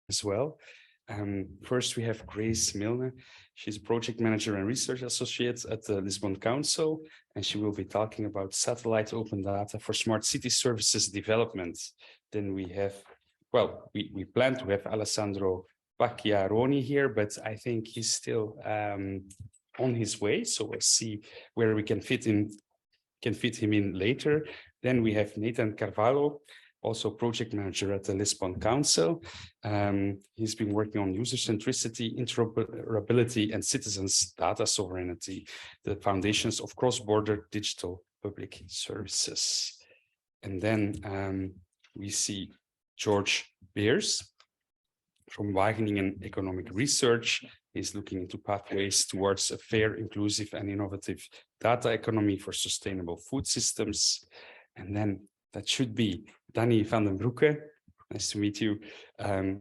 as well. First, we have Grace Milne. She's project manager and research associate at the Lisbon Council, and she will be talking about satellite open data for smart city services development. Then we have, well, we plan to have Alessandro Pacchiaroni here, but I think he's still on his way. So we'll see where we can fit him in later. Then we have Nathan Carvalho, also project manager at the Lisbon Council. He's been working on user-centricity, interoperability, and citizens' data sovereignty, the foundations of cross-border digital public services. And then we see George Beers from Wageningen Economic Research. He's looking into pathways towards a fair, inclusive, and innovative data economy for sustainable food systems. And then that should be Danny Vandenbroucke. Nice to meet you.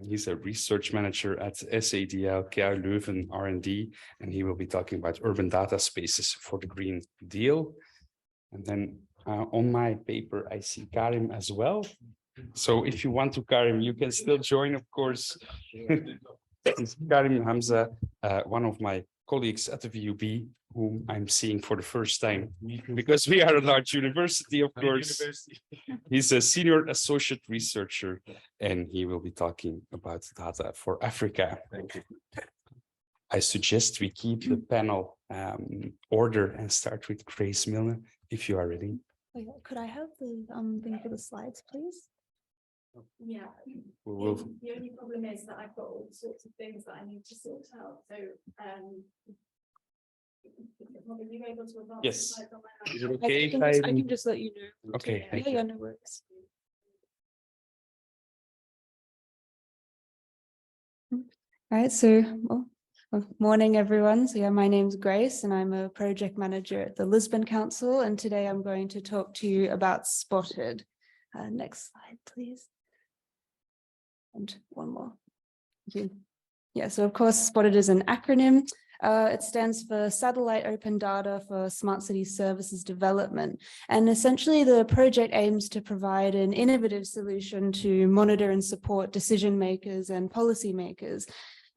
He's a research manager at SADL Leuven R&D, and he will be talking about urban data spaces for the Green Deal. And then on my paper, I see Karim as well. So if you want to, Karim, you can still join, of course. It's Karim Hamza, one of my colleagues at the VUB, whom I'm seeing for the first time, because we are a large university, of course. He's a senior associate researcher, and he will be talking about data for Africa. Thank you. I suggest we keep the panel order and start with Grace Milne, if you are ready. Could I have the thing for the slides, please? Yeah, the only problem is that I've got all sorts of things that I need to sort out. So, are you able to advance? Yes. The slides on my Is it okay? I can just let you know. Okay. Yeah, no worries. All right. So, morning, everyone. So, yeah, my name's Grace, and I'm a project manager at the Lisbon Council. And today I'm going to talk to you about Spotted. Next slide, please. And one more. Thank you. Yeah, so of course, Spotted is an acronym. It stands for Satellite Open Data for Smart City Services Development. And essentially, the project aims to provide an innovative solution to monitor and support decision makers and policymakers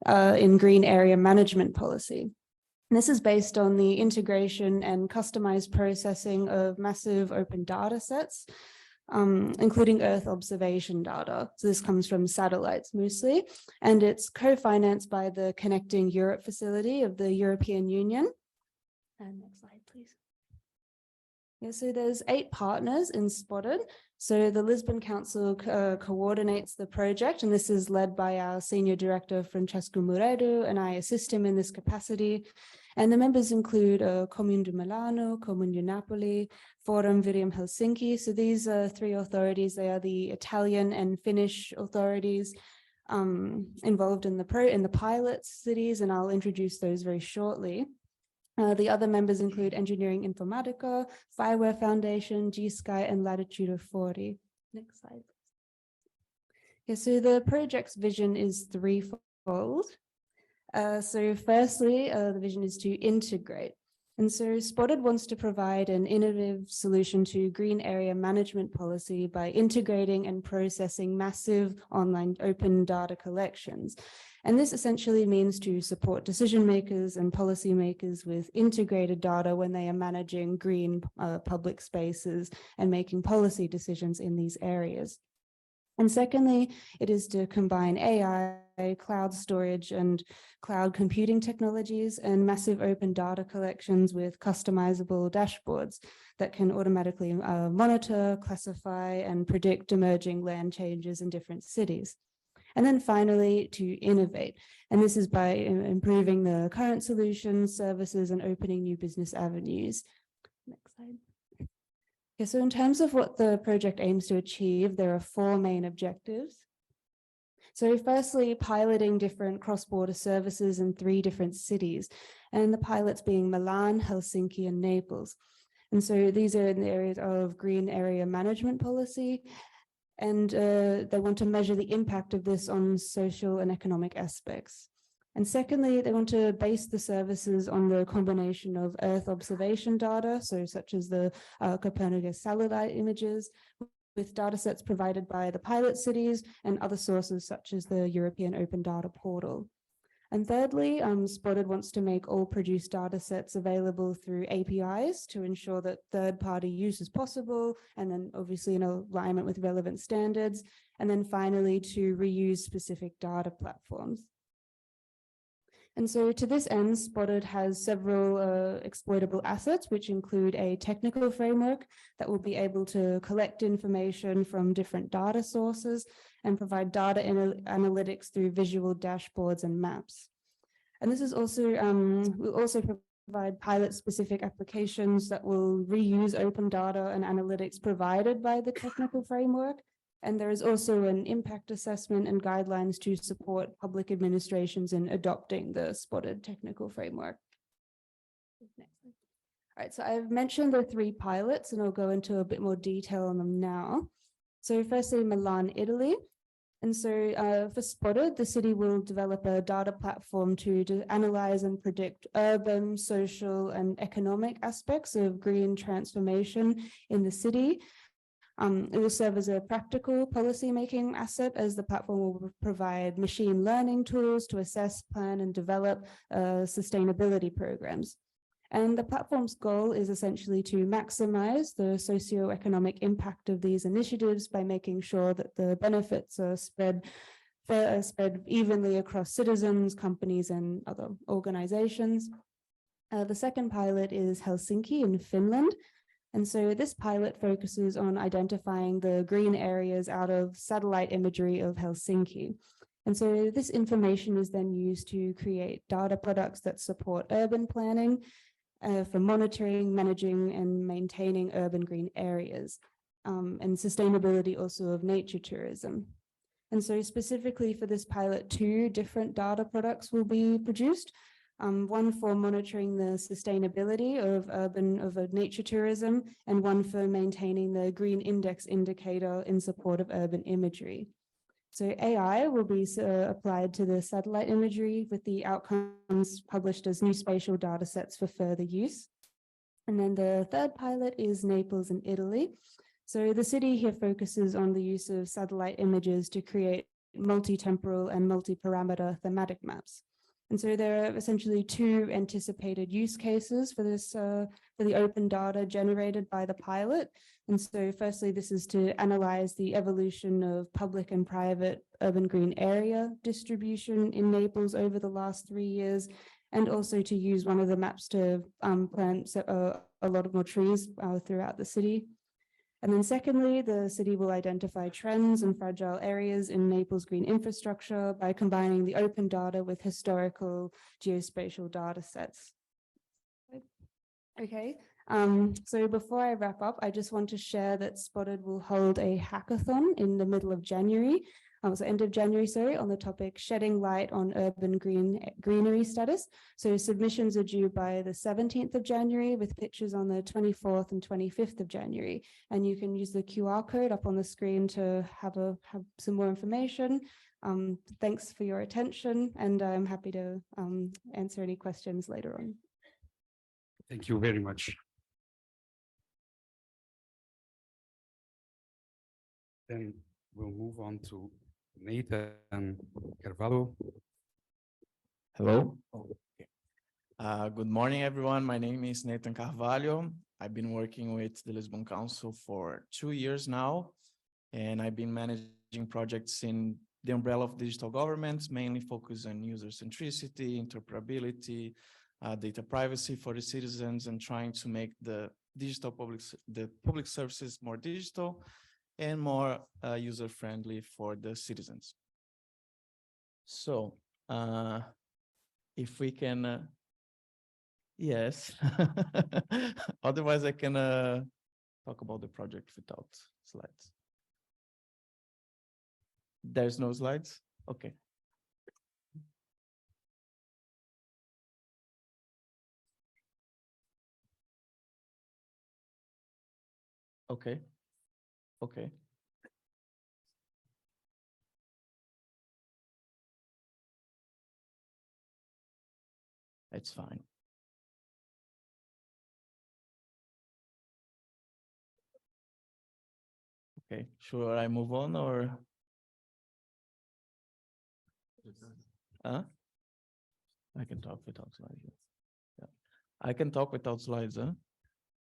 in green area management policy. And this is based on the integration and customized processing of massive open data sets, including Earth observation data. So this comes from satellites mostly, and it's co-financed by the Connecting Europe facility of the European Union. And next slide, please. Yeah, so there's 8 partners in Spotted. So the Lisbon Council coordinates the project, and this is led by our Senior Director, Francesco Muredo, and I assist him in this capacity. And the members include Comune di Milano, Comune di Napoli, Forum Virium Helsinki. So these 3 authorities, they are the Italian and Finnish authorities involved in the pilot cities, and I'll introduce those very shortly. The other members include Engineering Informatica, Fireware Foundation, G-Sky, and Latitude 40. Next slide. Yeah, so the project's vision is threefold. So firstly, the vision is to integrate. And so Spotted wants to provide an innovative solution to green area management policy by integrating and processing massive online open data collections. And this essentially means to support decision makers and policymakers with integrated data when they are managing green public spaces and making policy decisions in these areas. And secondly, it is to combine AI, cloud storage, and cloud computing technologies and massive open data collections with customizable dashboards that can automatically monitor, classify, and predict emerging land changes in different cities. And then finally, to innovate. And this is by improving the current solutions, services, and opening new business avenues. Next slide. Okay, so in terms of what the project aims to achieve, there are 4 main objectives. So firstly, piloting different cross-border services in 3 different cities, and the pilots being Milan, Helsinki, and Naples. And so these are in the areas of green area management policy, and they want to measure the impact of this on social and economic aspects. And secondly, they want to base the services on the combination of Earth observation data, so such as the Copernicus satellite images, with datasets provided by the pilot cities and other sources such as the European Open Data Portal. And thirdly, Spotted wants to make all produced datasets available through APIs to ensure that third-party use is possible, and then obviously in alignment with relevant standards, and then finally to reuse specific data platforms. And so to this end, Spotted has several exploitable assets, which include a technical framework that will be able to collect information from different data sources and provide data analytics through visual dashboards and maps. And this is also, will also provide pilot-specific applications that will reuse open data and analytics provided by the technical framework. And there is also an impact assessment and guidelines to support public administrations in adopting the Spotted technical framework. Next. All right, so I've mentioned the 3 pilots, and I'll go into a bit more detail on them now. So firstly, Milan, Italy. And so for Spotted, the city will develop a data platform to analyze and predict urban, social, and economic aspects of green transformation in the city. It will serve as a practical policy-making asset, as the platform will provide machine learning tools to assess, plan, and develop sustainability programs. And the platform's goal is essentially to maximize the socioeconomic impact of these initiatives by making sure that the benefits are spread evenly across citizens, companies, and other organizations. The second pilot is Helsinki in Finland. And so this pilot focuses on identifying the green areas out of satellite imagery of Helsinki. And so this information is then used to create data products that support urban planning for monitoring, managing, and maintaining urban green areas, and sustainability also of nature tourism. And so specifically for this pilot, 2 different data products will be produced. One for monitoring the sustainability of nature tourism, and one for maintaining the green index indicator in support of urban imagery. So AI will be applied to the satellite imagery, with the outcomes published as new spatial data sets for further use. And then the third pilot is Naples in Italy. So the city here focuses on the use of satellite images to create multi-temporal and multi-parameter thematic maps. And so there are essentially 2 anticipated use cases for this, for the open data generated by the pilot. And so firstly, this is to analyze the evolution of public and private urban green area distribution in Naples over the last 3 years, and also to use one of the maps to plant a lot more trees throughout the city. And then secondly, the city will identify trends and fragile areas in Naples' green infrastructure by combining the open data with historical geospatial data sets. Okay, so before I wrap up, I just want to share that Spotted will hold a hackathon in the middle of January, so end of January, sorry, on the topic shedding light on urban greenery status. So submissions are due by the 17th of January, with pictures on the 24th and 25th of January. And you can use the QR code up on the screen to have some more information. Thanks for your attention, and I'm happy to answer any questions later on. Thank you very much. Then we'll move on to Nathan Carvalho. Hello. Good morning, everyone. My name is Nathan Carvalho. I've been working with the Lisbon Council for 2 years now, and I've been managing projects in the umbrella of digital governments, mainly focused on user-centricity, interoperability, data privacy for the citizens, and trying to make the public services more digital and more user-friendly for the citizens. So, if we can, yes, otherwise I can talk about the project without slides. There's no slides? Okay. Okay. Okay. It's fine. Okay, should I move on or? Huh? I can talk without slides. Yeah. I can talk without slides, huh?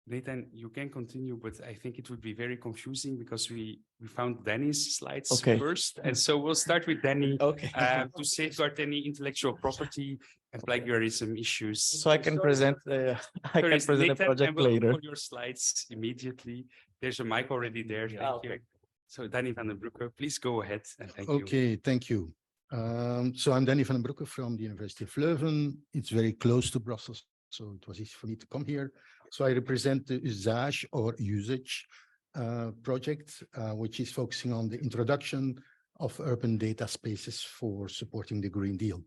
Nathan, you can continue, but I think it would be very confusing because we found Danny's slides Okay. first. And so we'll start with Danny Okay. to safeguard any intellectual property and plagiarism issues. So I can present the Nathan, project I will later. look for your slides immediately. There's a mic already there. Thank you. So Danny Vandenbroucke, please go ahead and thank you. Okay, thank you. So I'm Danny Vandenbroucke from the University of Leuven. It's very close to Brussels, so it was easy for me to come here. So I represent the Usage or Usage project, which is focusing on the introduction of urban data spaces for supporting the Green Deal.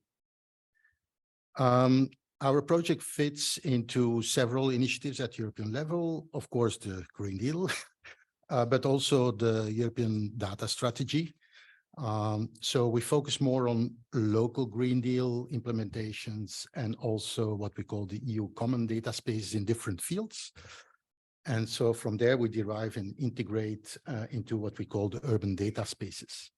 Our project fits into several initiatives at European level, of course, the Green Deal, but also the European data strategy. So we focus more on local Green Deal implementations and also what we call the EU common data spaces in different fields. And so from there, we derive and integrate into what we call the urban data spaces.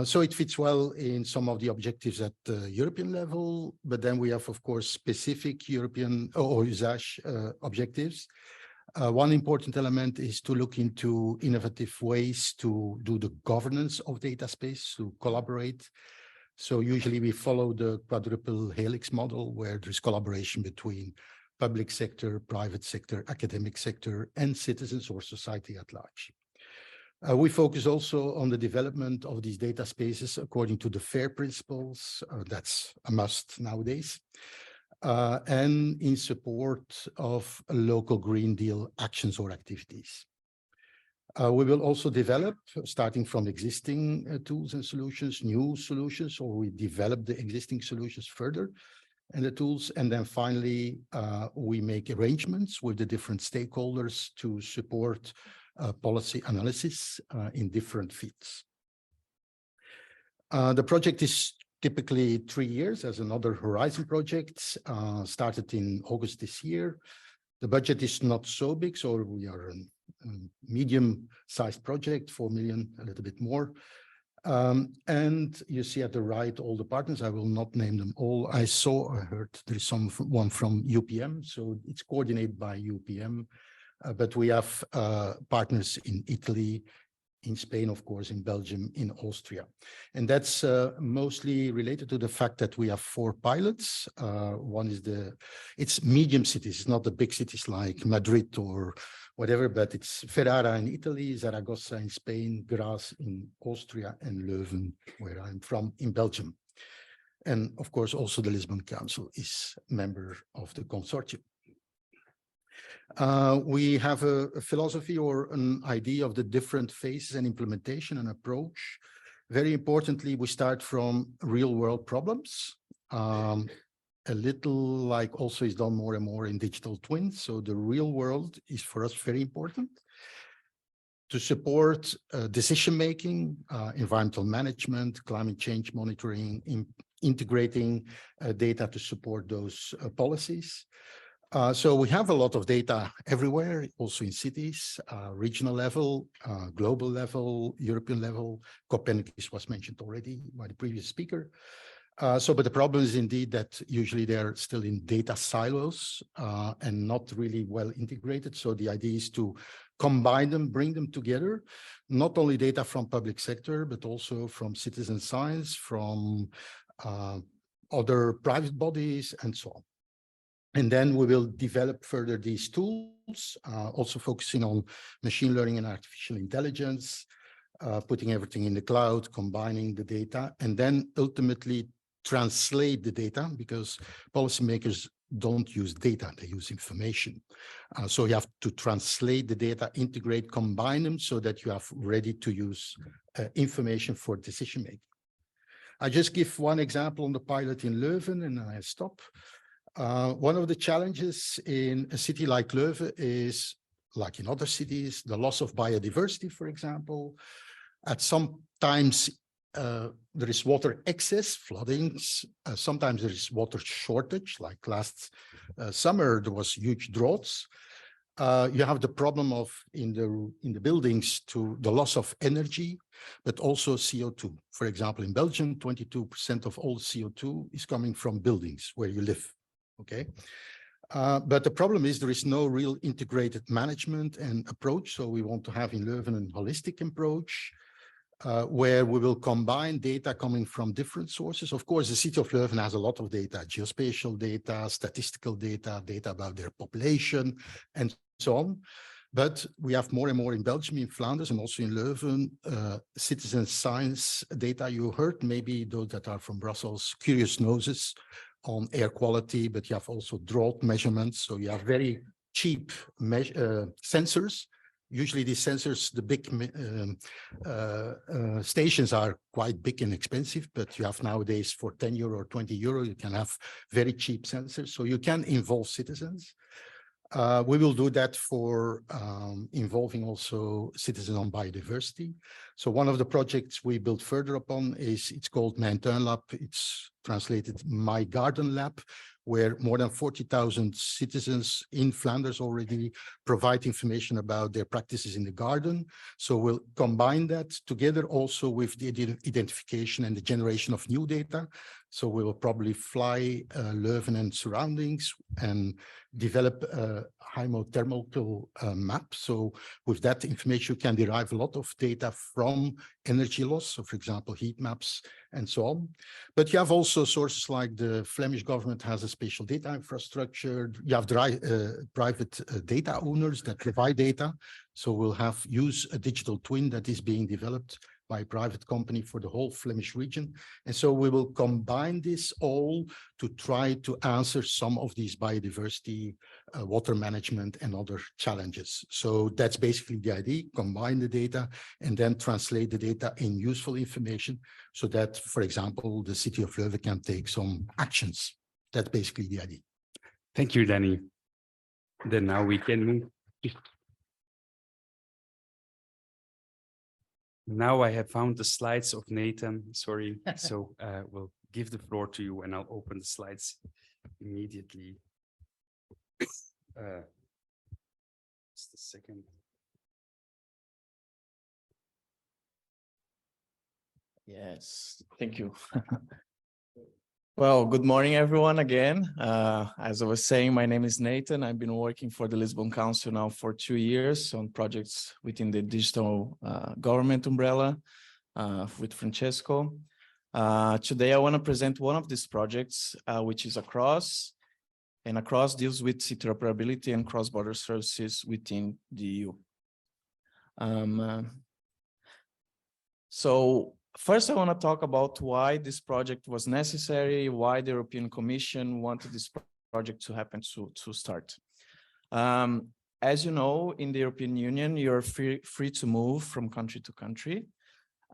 So it fits well in some of the objectives at the European level, but then we have, of course, specific European or Usage objectives. One important element is to look into innovative ways to do the governance of data space, to collaborate. So usually we follow the quadruple helix model where there's collaboration between public sector, private sector, academic sector, and citizens or society at large. We focus also on the development of these data spaces according to the FAIR principles. That's a must nowadays. And in support of local Green Deal actions or activities. We will also develop, starting from existing tools and solutions, new solutions, or we develop the existing solutions further and the tools. And then finally, we make arrangements with the different stakeholders to support policy analysis in different fields. The project is typically 3 years as another Horizon project, started in August this year. The budget is not so big, so we are a medium-sized project, 4 million, a little bit more. And you see at the right all the partners. I will not name them all. I heard there is one from UPM, so it's coordinated by UPM. But we have partners in Italy, in Spain, of course, in Belgium, in Austria. And that's mostly related to the fact that we have 4 pilots. One is it's medium cities, not the big cities like Madrid or whatever, but it's Ferrara in Italy, Zaragoza in Spain, Graz in Austria, and Leuven, where I'm from, in Belgium. And of course, also the Lisbon Council is a member of the consortium. We have a philosophy or an idea of the different phases and implementation and approach. Very importantly, we start from real world problems. A little like also is done more and more in digital twins. So the real world is for us very important to support decision-making, environmental management, climate change monitoring, integrating data to support those policies. So we have a lot of data everywhere, also in cities, regional level, global level, European level. Copernicus was mentioned already by the previous speaker. But the problem is indeed that usually they're still in data silos and not really well integrated. So the idea is to combine them, bring them together, not only data from public sector, but also from citizen science, from other private bodies, and so on. And then we will develop further these tools, also focusing on machine learning and artificial intelligence, putting everything in the cloud, combining the data, and then ultimately translate the data, because policymakers don't use data, they use information. So you have to translate the data, integrate, combine them so that you have ready to use information for decision making. I just give one example on the pilot in Leuven and I stop. One of the challenges in a city like Leuven is, like in other cities, the loss of biodiversity, for example. At some times there is water excess, floodings. Sometimes there is water shortage, like last summer there was huge droughts. you have the problem of in the buildings to the loss of energy, but also CO2. For example, in Belgium, 22% of all CO2 is coming from buildings where you live. Okay. But the problem is there is no real integrated management and approach. So we want to have in Leuven a holistic approach where we will combine data coming from different sources. Of course, the city of Leuven has a lot of data, geospatial data, statistical data, data about their population, and so on. But we have more and more in Belgium, in Flanders, and also in Leuven, citizen science data. You heard maybe those that are from Brussels, curious noses on air quality, but you have also drought measurements. So you have very cheap sensors. Usually these sensors, the big stations are quite big and expensive, but you have nowadays for 10 euro or 20 euro, you can have very cheap sensors. So you can involve citizens. We will do that for involving also citizens on biodiversity. So one of the projects we built further upon is, it's called Mijn Tuin Lab. It's translated My Garden Lab, where more than 40,000 citizens in Flanders already provide information about their practices in the garden. So we'll combine that together also with the identification and the generation of new data. So we will probably fly Leuven and surroundings and develop a hydrothermal map. So with that information, you can derive a lot of data from energy loss. So for example, heat maps and so on. But you have also sources like the Flemish government has a spatial data infrastructure. You have private data owners that provide data. So we'll use a digital twin that is being developed by a private company for the whole Flemish region. And so we will combine this all to try to answer some of these biodiversity, water management and other challenges. So that's basically the idea, combine the data and then translate the data in useful information so that, for example, the city of Leuven can take some actions. That's basically the idea. Thank you, Danny. Then now we can move. Now I have found the slides of Nathan, sorry. So we'll give the floor to you and I'll open the slides immediately. Just a second. Yes, thank you. Well, good morning, everyone, again. As I was saying, my name is Nathan. I've been working for the Lisbon Council now for 2 years on projects within the digital government umbrella with Francesco. Today, I want to present one of these projects, which is Across. And Across deals with interoperability and cross-border services within the EU. So first, I want to talk about why this project was necessary, why the European Commission wanted this project to happen to start. As you know, in the European Union, you're free to move from country to country.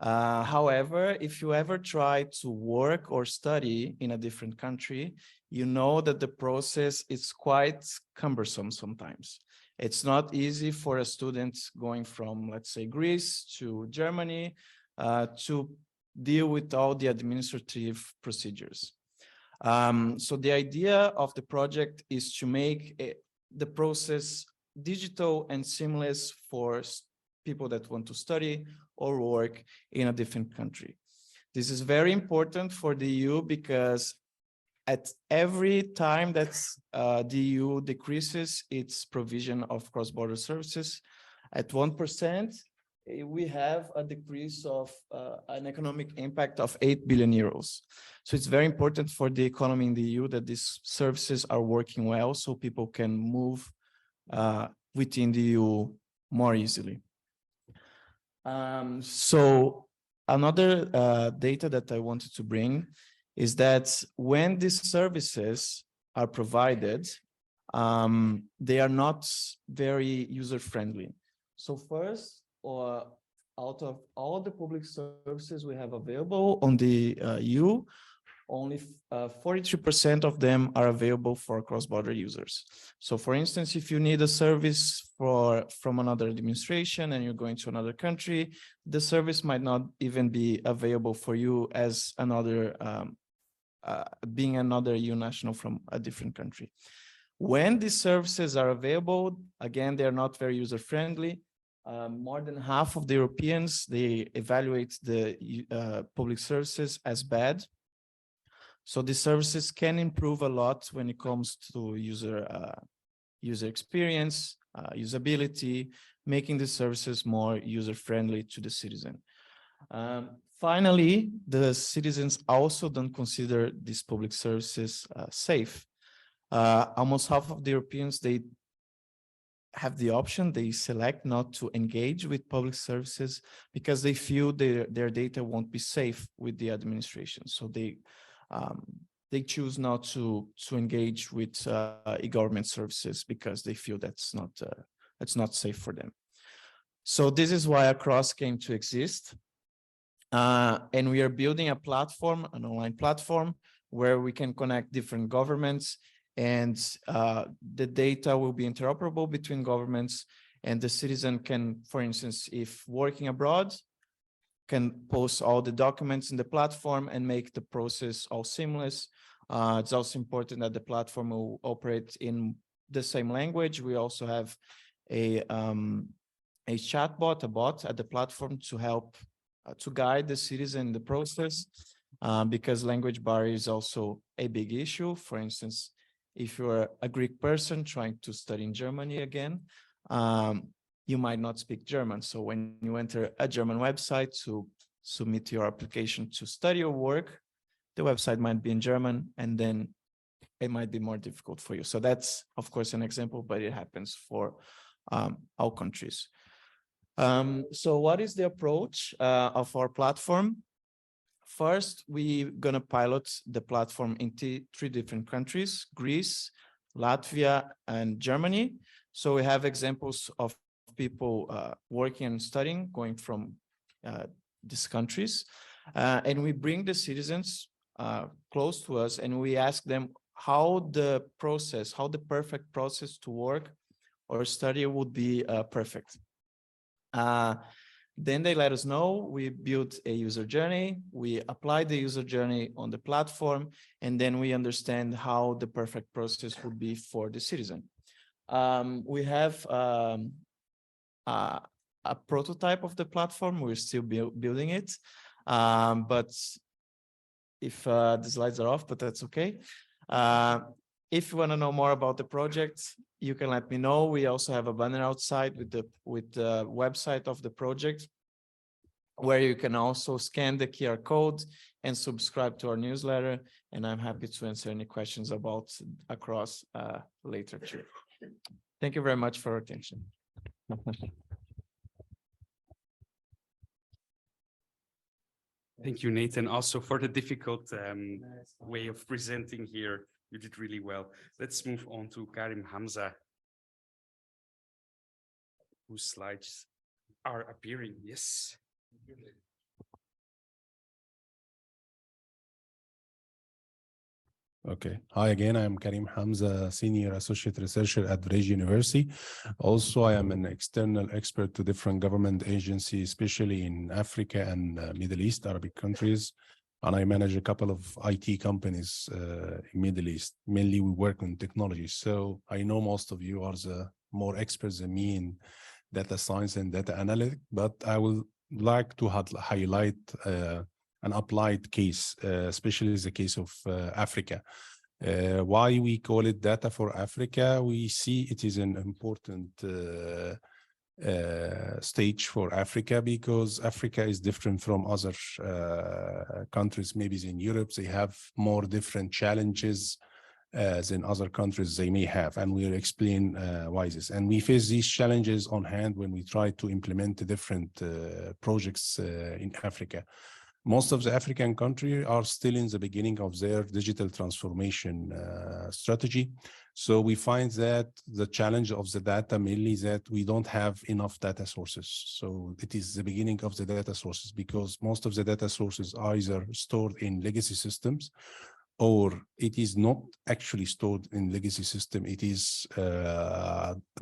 However, if you ever try to work or study in a different country, you know that the process is quite cumbersome sometimes. It's not easy for a student going from, let's say, Greece to Germany to deal with all the administrative procedures. So the idea of the project is to make the process digital and seamless for people that want to study or work in a different country. This is very important for the EU because at every time that the EU decreases its provision of cross-border services at 1%, we have a decrease of an economic impact of 8 billion euros. So it's very important for the economy in the EU that these services are working well so people can move within the EU more easily. So another data that I wanted to bring is that when these services are provided, they are not very user-friendly. So first, out of all the public services we have available on the EU, only 43% of them are available for cross-border users. So for instance, if you need a service from another administration and you're going to another country, the service might not even be available for you as another, being another EU national from a different country. When these services are available, again, they are not very user-friendly. More than half of the Europeans, they evaluate the public services as bad. So the services can improve a lot when it comes to user experience, usability, making the services more user-friendly to the citizen. Finally, the citizens also don't consider these public services safe. Almost half of the Europeans, they have the option, they select not to engage with public services because they feel their data won't be safe with the administration. So they choose not to engage with e-government services because they feel that's not safe for them. So this is why Across came to exist. And we are building a platform, an online platform, where we can connect different governments, and the data will be interoperable between governments, and the citizen can, for instance, if working abroad, can post all the documents in the platform and make the process all seamless. It's also important that the platform will operate in the same language. We also have a chatbot, a bot at the platform to help to guide the citizen in the process, because language barrier is also a big issue. For instance, if you're a Greek person trying to study in Germany again, you might not speak German. So when you enter a German website to submit your application to study or work, the website might be in German, and then it might be more difficult for you. So that's, of course, an example, but it happens for all countries. So what is the approach of our platform? First, we're going to pilot the platform in 3 different countries: Greece, Latvia, and Germany. So we have examples of people working and studying, going from these countries. And we bring the citizens close to us, and we ask them how the perfect process to work or study would be perfect. Then they let us know. We build a user journey. We apply the user journey on the platform, and then we understand how the perfect process would be for the citizen. We have a prototype of the platform. We're still building it, but if the slides are off, but that's okay. If you want to know more about the project, you can let me know. We also have a banner outside with the website of the project, where you can also scan the QR code and subscribe to our newsletter. And I'm happy to answer any questions about Across later too. Thank you very much for your attention. Thank you, Nathan, also for the difficult way of presenting here. You did really well. Let's move on to Karim Hamza, whose slides are appearing. Yes. Okay. Hi again. I'm Karim Hamza, Senior Associate Researcher at Vrije University. Also, I am an external expert to different government agencies, especially in Africa and Middle East, Arabic countries. And I manage a couple of IT companies in Middle East. Mainly we work on technology. So I know most of you are the more experts than me in data science and data analytics, but I would like to highlight an applied case, especially the case of Africa. Why we call it Data for Africa? We see it is an important stage for Africa, because Africa is different from other countries. Maybe in Europe, they have more different challenges than other countries they may have, and we'll explain why this. And we face these challenges on hand when we try to implement the different projects in Africa. Most of the African countries are still in the beginning of their digital transformation strategy. So we find that the challenge of the data mainly is that we don't have enough data sources. So it is the beginning of the data sources, because most of the data sources are either stored in legacy systems, or it is not actually stored in legacy system. It is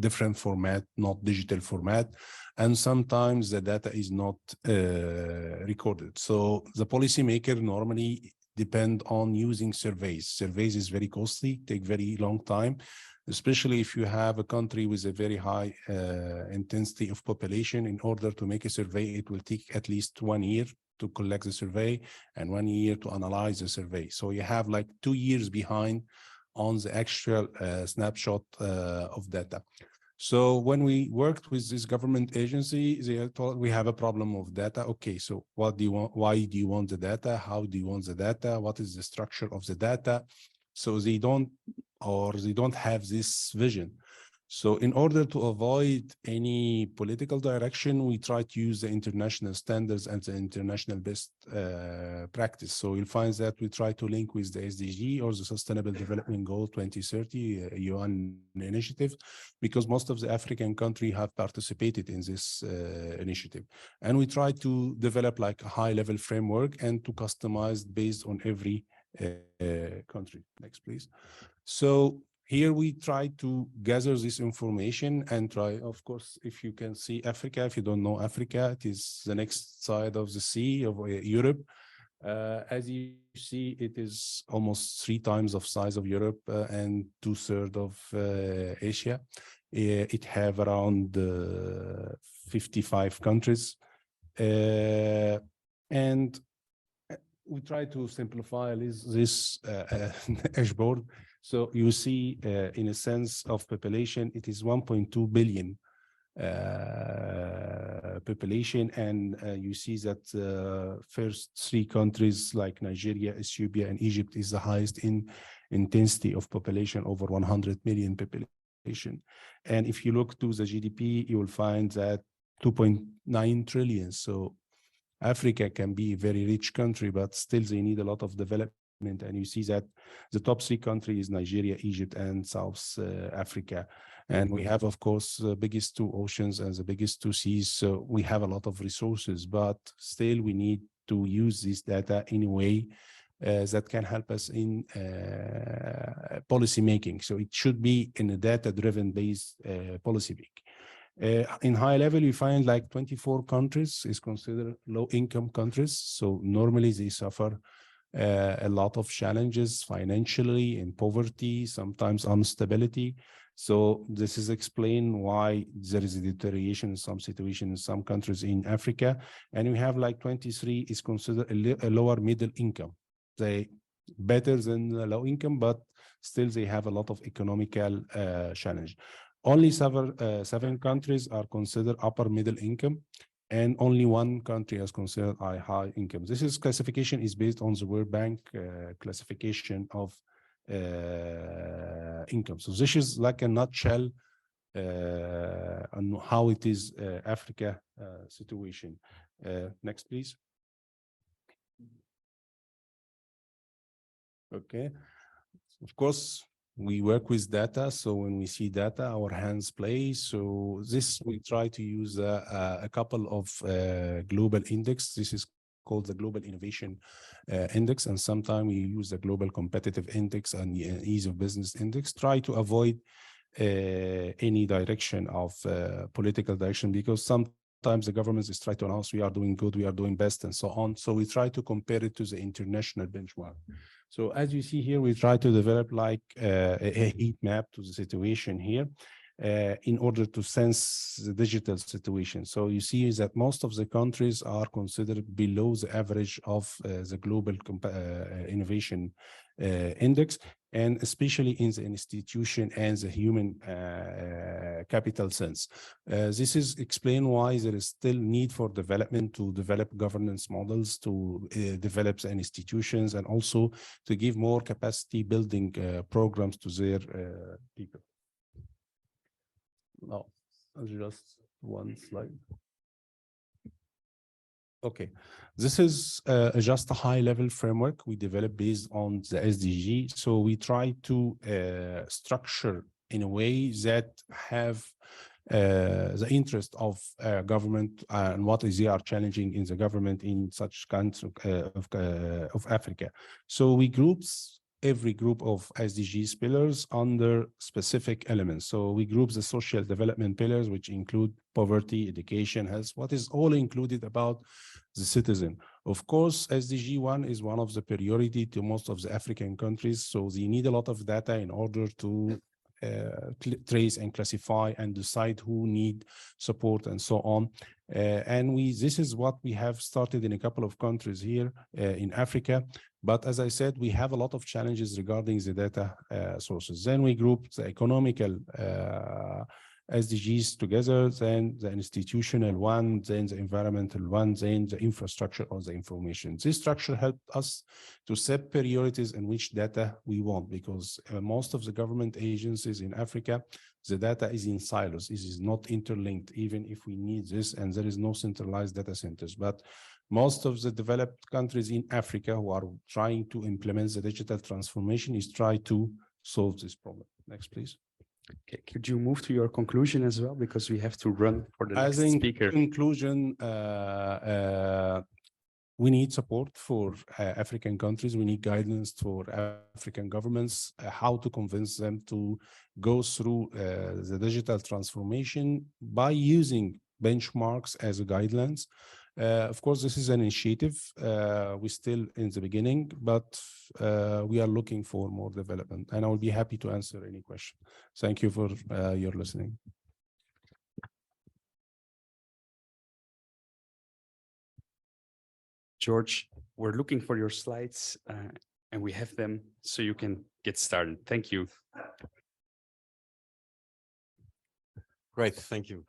different format, not digital format. And sometimes the data is not recorded. So the policymaker normally depend on using surveys. Surveys is very costly, take very long time. especially if you have a country with a very high intensity of population. In order to make a survey, it will take at least 1 year to collect the survey and 1 year to analyze the survey. So you have like 2 years behind on the actual snapshot of data. So when we worked with this government agency, they thought we have a problem of data. Okay, so what do you want? Why do you want the data? How do you want the data? What is the structure of the data? So they don't have this vision. So in order to avoid any political direction, we try to use the international standards and the international best practice. So you'll find that we try to link with the SDG or the Sustainable Development Goal 2030 UN initiative, because most of the African countries have participated in this initiative. And we try to develop like a high-level framework and to customize based on every country. Next, please. So here we try to gather this information and try, of course, if you can see Africa, if you don't know Africa, it is the next side of the sea of Europe. As you see, it is almost 3 times of size of Europe and 2/3 of Asia. It have around 55 countries. And we try to simplify this dashboard. So you see, in a sense of population, it is 1.2 billion population, and you see that first 3 countries like Nigeria, Ethiopia, and Egypt is the highest in intensity of population, over 100 million population. And if you look to the GDP, you will find that 2.9 trillion. So Africa can be a very rich country, but still they need a lot of development. And you see that the top 3 countries, Nigeria, Egypt, and South Africa. And we have, of course, the biggest 2 oceans and the biggest 2 seas. So we have a lot of resources, but still we need to use this data in a way that can help us in policy making. So it should be in a data-driven based policy making. In high level, you find like 24 countries is considered low-income countries. So normally they suffer a lot of challenges financially, in poverty, sometimes instability. So this is explained why there is a deterioration in some situations in some countries in Africa. And we have like 23 is considered a lower middle income. They better than the low income, but still they have a lot of economical challenge. Only 7 countries are considered upper middle income, and only 1 country is considered high income. This is classification is based on the World Bank classification of income. So this is like a nutshell on how it is Africa situation. Next, please. Okay. Of course, we work with data. So when we see data, our hands play. So this, we try to use a couple of global index. This is called the Global Innovation Index. And sometimes we use the Global Competitive Index and the Ease of Business Index. Try to avoid any direction of political direction, because sometimes the governments is try to announce we are doing good, we are doing best, and so on. So we try to compare it to the international benchmark. So as you see here, we try to develop like a heat map to the situation here in order to sense the digital situation. So you see that most of the countries are considered below the average of the global innovation index, and especially in the institution and the human capital sense. This is explained why there is still need for development to develop governance models, to develop the institutions, and also to give more capacity building programs to their people. No, just one slide. Okay, this is just a high-level framework we developed based on the SDG. So we try to structure in a way that have the interest of government and what is they are challenging in the government in such kinds of Africa. So we groups every group of SDGs pillars under specific elements. So we group the social development pillars, which include poverty, education, health, what is all included about the citizen. Of course, SDG 1 is one of the priority to most of the African countries. So they need a lot of data in order to trace and classify and decide who need support and so on. And this is what we have started in a couple of countries here in Africa. But as I said, we have a lot of challenges regarding the data sources. Then we group the economical SDGs together, then the institutional one, then the environmental one, then the infrastructure or the information. This structure helped us to set priorities in which data we want, because most of the government agencies in Africa, the data is in silos. It is not interlinked, even if we need this, and there is no centralized data centers. But most of the developed countries in Africa who are trying to implement the digital transformation is try to solve this problem. Next, please. Okay, could you move to your conclusion as well, because we have to run for the next speaker. Conclusion, we need support for African countries. We need guidance for African governments, how to convince them to go through the digital transformation by using benchmarks as a guidelines. Of course, this is an initiative. We're still in the beginning, but we are looking for more development, and I will be happy to answer any question. Thank you for your listening. George, we're looking for your slides and we have them, so you can get started. Thank you. Great, thank you.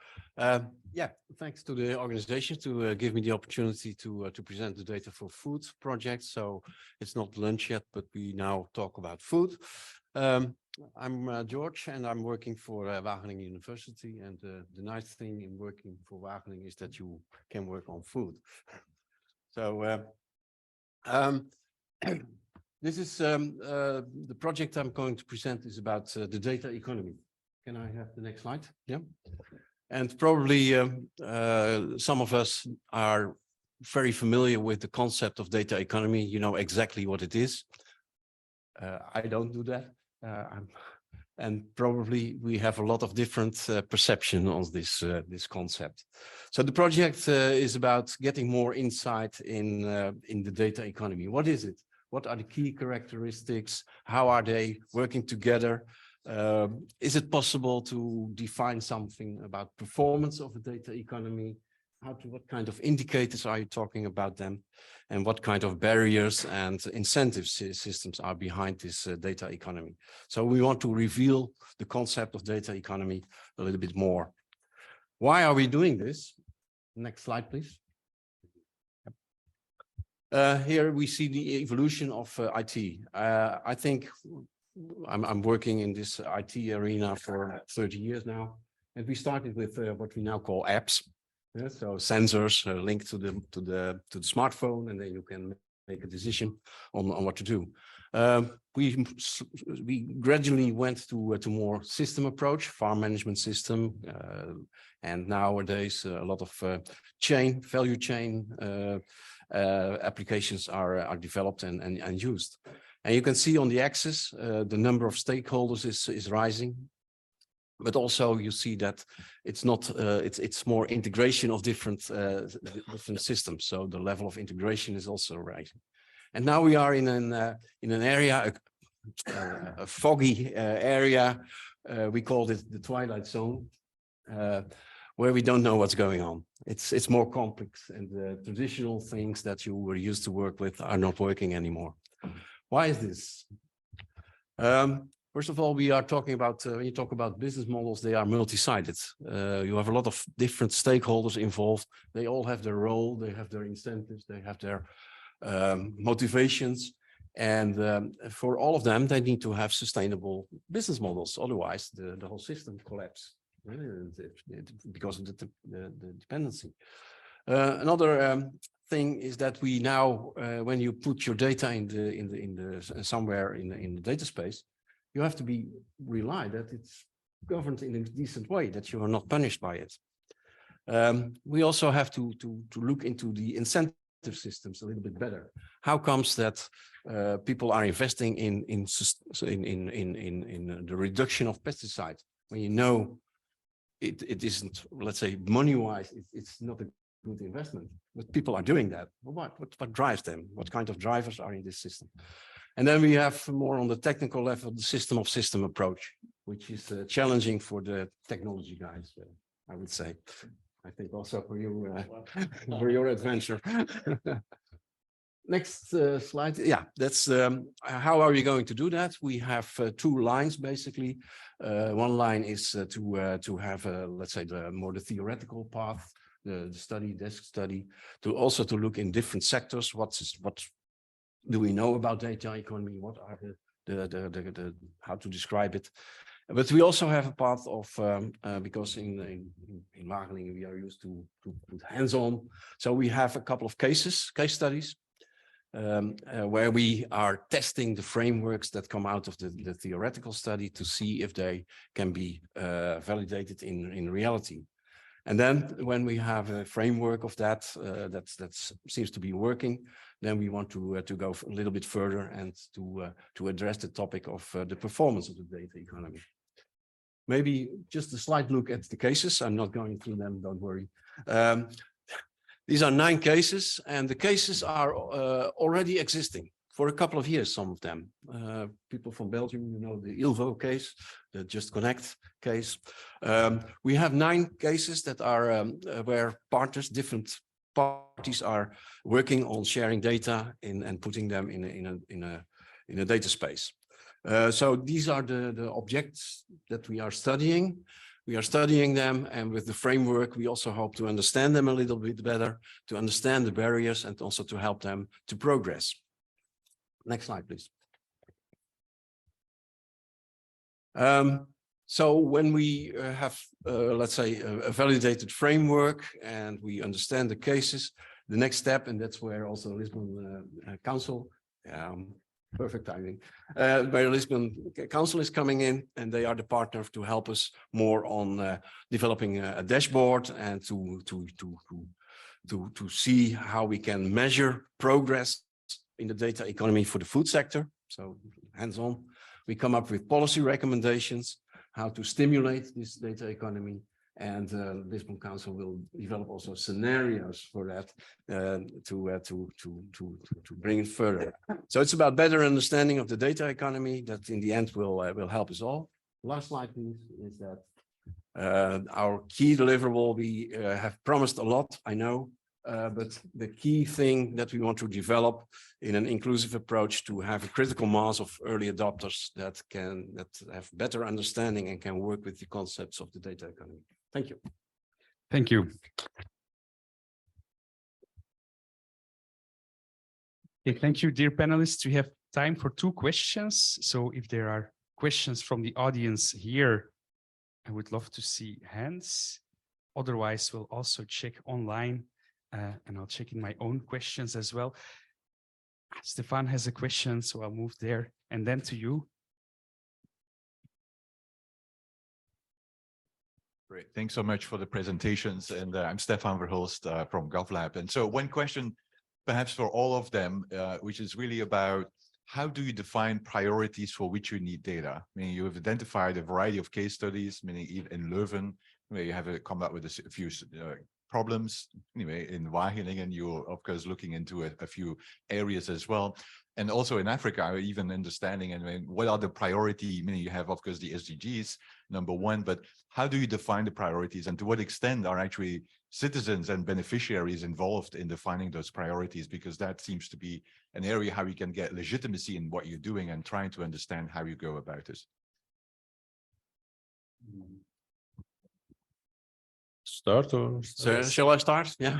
Yeah, thanks to the organization to give me the opportunity to present the data for food project. So it's not lunch yet, but we now talk about food. I'm George, and I'm working for Wageningen University. And the nice thing in working for Wageningen is that you can work on food. So this is the project I'm going to present is about the data economy. Can I have the next slide? Yeah. And probably some of us are very familiar with the concept of data economy. You know exactly what it is. I don't do that. And probably we have a lot of different perception on this concept. So the project is about getting more insight in the data economy. What is it? What are the key characteristics? How are they working together? Is it possible to define something about performance of a data economy? What kind of indicators are you talking about them? And what kind of barriers and incentive systems are behind this data economy? So we want to reveal the concept of data economy a little bit more. Why are we doing this? Next slide, please. Here we see the evolution of IT. I think I'm working in this IT arena for 30 years now, and we started with what we now call apps. Yeah, so sensors linked to the smartphone, and then you can make a decision on what to do. We gradually went to more system approach, farm management system, and nowadays a lot of value chain applications are developed and used. And you can see on the axis, the number of stakeholders is rising, but also you see that it's not, it's more integration of different systems. So the level of integration is also rising. And now we are in an area, a foggy area. We called it the twilight zone, where we don't know what's going on. It's more complex, and the traditional things that you were used to work with are not working anymore. Why is this? First of all, we are talking about, when you talk about business models, they are multi-sided. You have a lot of different stakeholders involved. They all have their role, they have their incentives, they have their motivations. And for all of them, they need to have sustainable business models. Otherwise, the whole system collapses because of the dependency. Another thing is that we now, when you put your data somewhere in the data space, you have to be rely that it's governed in a decent way, that you are not punished by it. We also have to look into the incentive systems a little bit better. How comes that people are investing in the reduction of pesticides when you know it isn't, let's say, money-wise, it's not a good investment, but people are doing that. What drives them? What kind of drivers are in this system? And then we have more on the technical level, the system of system approach, which is challenging for the technology guys, I would say. I think also for you, for your adventure. Next slide. Yeah, that's how are we going to do that? We have two lines basically. One line is to have let's say the theoretical path, the study, desk study, to also to look in different sectors. What do we know about data economy? What are the how to describe it? But we also have a path of because in Wageningen we are used to put hands-on. So we have a couple of case studies. Where we are testing the frameworks that come out of the theoretical study to see if they can be validated in reality. And then when we have a framework of that that seems to be working, then we want to go a little bit further and to address the topic of the performance of the data economy. Maybe just a slight look at the cases. I'm not going through them, don't worry. These are 9 cases, and the cases are already existing for a couple of years, some of them. People from Belgium, you know, the ILVO case, the Just Connect case. We have 9 cases that are where partners, different parties are working on sharing data and putting them in a data space. So these are the objects that we are studying. We are studying them, and with the framework, we also hope to understand them a little bit better, to understand the barriers, and also to help them to progress. Next slide, please. So when we have, let's say, a validated framework and we understand the cases, the next step, and that's where also Lisbon Council, perfect timing, where Lisbon Council is coming in, and they are the partner to help us more on developing a dashboard and to see how we can measure progress in the data economy for the food sector. So hands-on, we come up with policy recommendations, how to stimulate this data economy, and Lisbon Council will develop also scenarios for that to bring it further. So it's about better understanding of the data economy that in the end will help us all. Last slide, please, is that our key deliverable, we have promised a lot, I know, but the key thing that we want to develop in an inclusive approach to have a critical mass of early adopters that have better understanding and can work with the concepts of the data economy. Thank you. Thank you. Okay, thank you, dear panelists. We have time for 2 questions. So if there are questions from the audience here, I would love to see hands. Otherwise, we'll also check online and I'll check in my own questions as well. Stefan has a question, so I'll move there and then to you. Great. Thanks so much for the presentations. And I'm Stefan Verhulst from GovLab. And so one question, perhaps for all of them, which is really about how do you define priorities for which you need data? I mean, you have identified a variety of case studies, meaning even in Leuven, where you have come up with a few problems. Anyway, in Wageningen, you're of course looking into a few areas as well. And also in Africa, even understanding, I mean, what are the priority, meaning you have, of course, the SDGs, number 1, but how do you define the priorities, and to what extent are actually citizens and beneficiaries involved in defining those priorities? Because that seems to be an area how you can get legitimacy in what you're doing and trying to understand how you go about this. Start or? So shall I start? Yeah.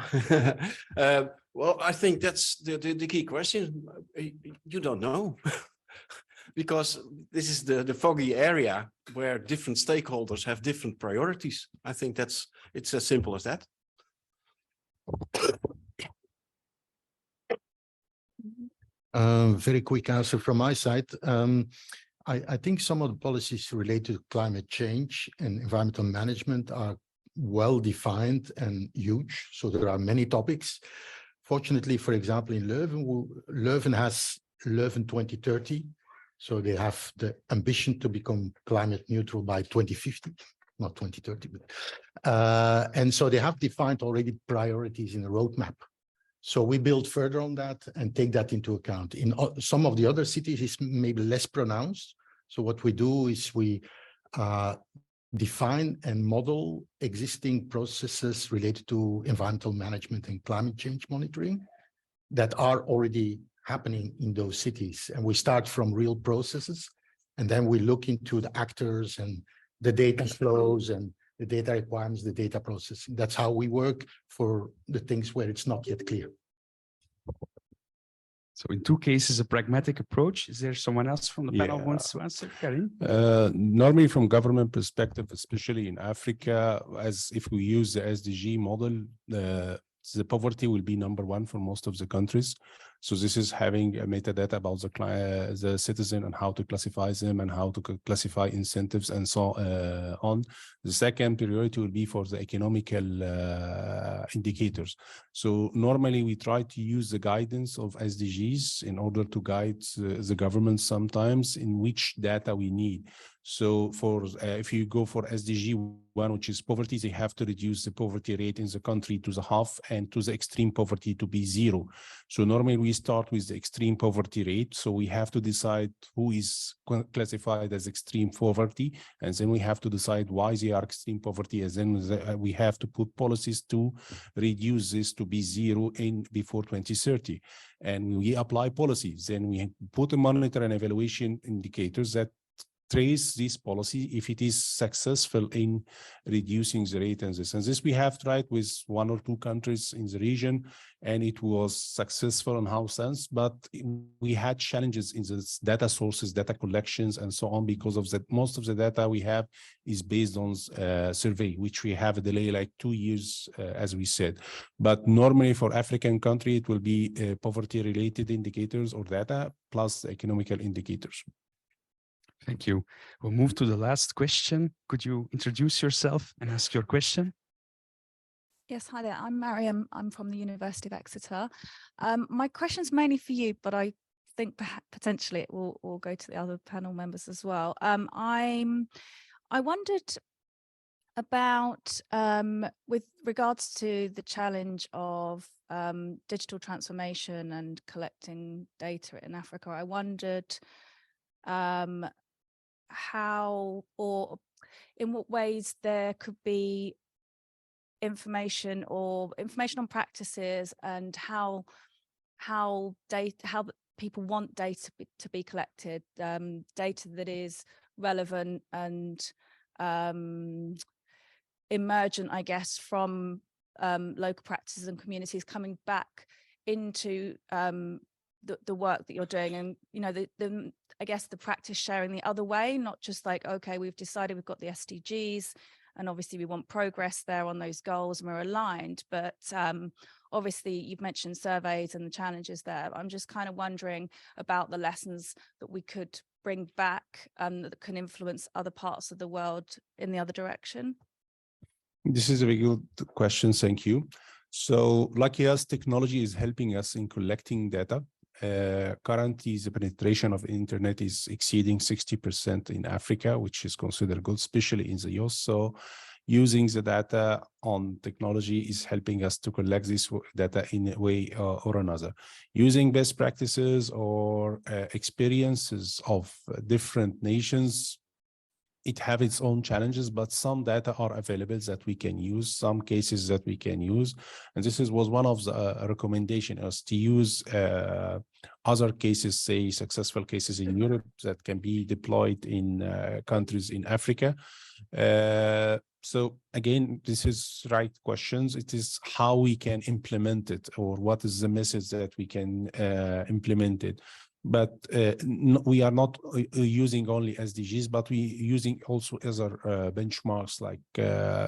Well, I think that's the key question. You don't know. Because this is the foggy area where different stakeholders have different priorities. I think it's as simple as that. Very quick answer from my side. I think some of the policies related to climate change and environmental management are well defined and huge. So there are many topics. Fortunately, for example, in Leuven, Leuven has Leuven 2030. So they have the ambition to become climate neutral by 2050, not 2030. But, and so they have defined already priorities in the roadmap. So we build further on that and take that into account. In some of the other cities, it's maybe less pronounced. So what we do is we define and model existing processes related to environmental management and climate change monitoring that are already happening in those cities. And we start from real processes, and then we look into the actors and the data flows and the data requirements, the data processing. That's how we work for the things where it's not yet clear. So in two cases, a pragmatic approach. Is there someone else from the panel who wants to answer, Karim? Normally from government perspective, especially in Africa, as if we use the SDG model, the poverty will be number one for most of the countries. So this is having a metadata about the citizen and how to classify them and how to classify incentives and so on. The second priority will be for the economical indicators. So normally we try to use the guidance of SDGs in order to guide the government sometimes in which data we need. So for if you go for SDG 1, which is poverty, they have to reduce the poverty rate in the country to the half and to the extreme poverty to be 0. So normally we start with the extreme poverty rate. So we have to decide who is classified as extreme poverty, and then we have to decide why they are extreme poverty, and then we have to put policies to reduce this to be 0 before 2030. And we apply policies. Then we put a monitor and evaluation indicators that trace this policy if it is successful in reducing the rate and this we have tried with 1 or 2 countries in the region, and it was successful in how sense, but we had challenges in the data sources, data collections and so on, because of that most of the data we have is based on survey, which we have a delay like 2 years as we said. But normally for African country it will be poverty related indicators or data plus the economical indicators. Thank you. We'll move to the last question. Could you introduce yourself and ask your question? Yes, hi there. I'm Mariam. I'm from the University of Exeter. My question's mainly for you, but I think potentially it will go to the other panel members as well. I wondered about, with regards to the challenge of digital transformation and collecting data in Africa, I wondered how or in what ways there could be information on practices and how people want data to be collected, data that is relevant and emergent, I guess, from local practices and communities coming back into the work that you're doing, and I guess the practice sharing the other way, not just like, okay, we've decided we've got the SDGs and obviously we want progress there on those goals and we're aligned, but obviously you've mentioned surveys and the challenges there. I'm just kind of wondering about the lessons that we could bring back that can influence other parts of the world in the other direction. This is a very good question, thank you. So lucky us, technology is helping us in collecting data. Currently, the penetration of internet is exceeding 60% in Africa, which is considered good, especially in the youth. So using the data on technology is helping us to collect this data in a way or another. Using best practices or experiences of different nations, it have its own challenges, but some data are available that we can use, some cases that we can use. And this was one of the recommendation is to use other cases, say successful cases in Europe that can be deployed in countries in Africa. So again, this is right questions. It is how we can implement it, or what is the message that we can implement it. But we are not using only SDGs, but we using also other benchmarks like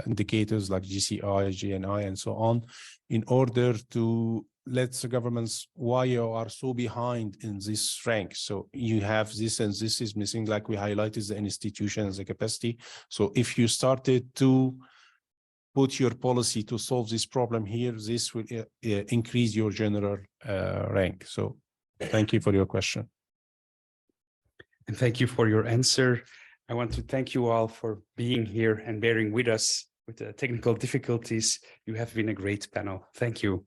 indicators like GCI, GNI, and so on, in order to let the governments why you are so behind in this rank. So you have this and this is missing, like we highlighted the institutions, the capacity. So if you started to put your policy to solve this problem here, this will increase your general rank. So thank you for your question. And thank you for your answer. I want to thank you all for being here and bearing with us with the technical difficulties. You have been a great panel. Thank you.